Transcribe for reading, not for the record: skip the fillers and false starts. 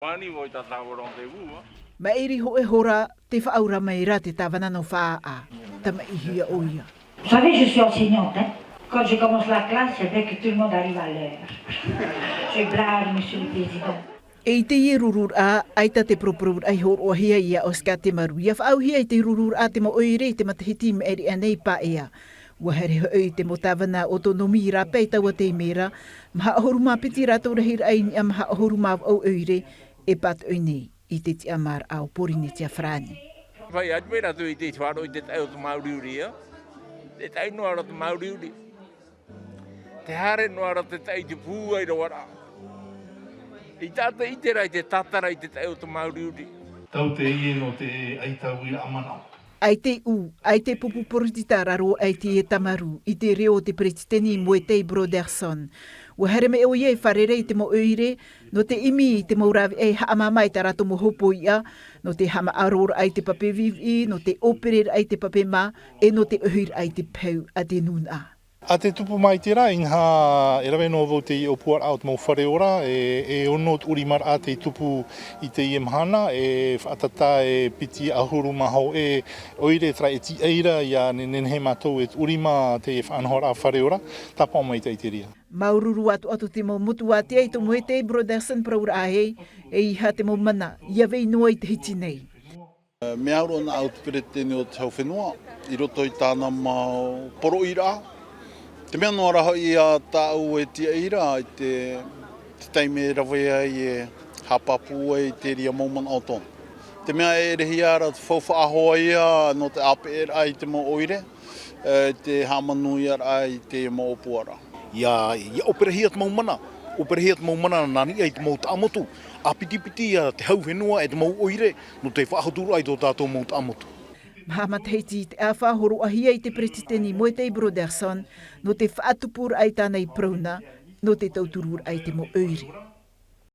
Wani voi ta tawa rendezvous. Mairi ho e hora te whaaura mai ra te tawana no whaa tama ihia oia. Vous savez, je suis enseignante. Hein? Quand je commence la classe, c'est bien que tout le monde arrive à l'heure. Je blague, monsieur le président. E te i rurur a, aita te proprur ai hor o hia ia o ska te maru. Ia whaau hia i te rurur a te mo oire te matahiti me eri anei pa ea. Ua here hoi te mo tawana o tono mira peita wa te mera. Maha ahoru mā piti rato rahir aini a maha ahoru mā au oire e pat oinei i te ti amar au porine tia frani. Vai admira tu i te wharo i te tau te mauriuri ia. Te tau noara te mauriuri. Te hare noara te tau te pūai rawara. I tata i te rai te tatara i te tau te mauriuri. Tau te ie no te aitau i amana. Ai te u, ai te pupu porotita raro ai te e tamaru, i te reo te presideni Moetei Broderson. Ua here me o ie wharere i te mo oire, no te imi i te maurawi e haamamai ta rato mo hopo ia, no te hama arora ai te pape vivi, no te operer ai te pape ma, e no te uhir ai te pau a te nuna. A te tupu mai te rā, inha e rawe no vau te i o puar out mo whare ora, e ono uri mar a te tupu i te i mhana, e whaatata e piti ahuru mahau e oire tra e ti eira i a nenhe mātou e uri ma te whanhora a whare ora, tapa mai te iteria. Maururu atu te mo mutu a te eito Moetei Broderson praura ahei, e iha te mo mana, ia vei noa i te hiti nei. Me auro na au te peretene o te hau whenua, i roto i tāna mau poro ira. Te mea noa raha i a tāu e tia ira i te taime rawea i e hapapu e te ria maumana o tōna. Te mea e rehi ara te whauwha ahoa ia no te ape e ai te mo oire, te hamanu ia ai te mo opuara. Ia operahiat maumana, operahiat maumana nani ai te mau taamotu. A piti ia te hau whenua e te mau oire no te whaahoturu ai tō tātou mau taamotu. Mahamat heiti te awhahoro ahia i te presideni Moetei Broderson, no te whaatupur ai tānei prauna, no te tauturur ai te mo oire.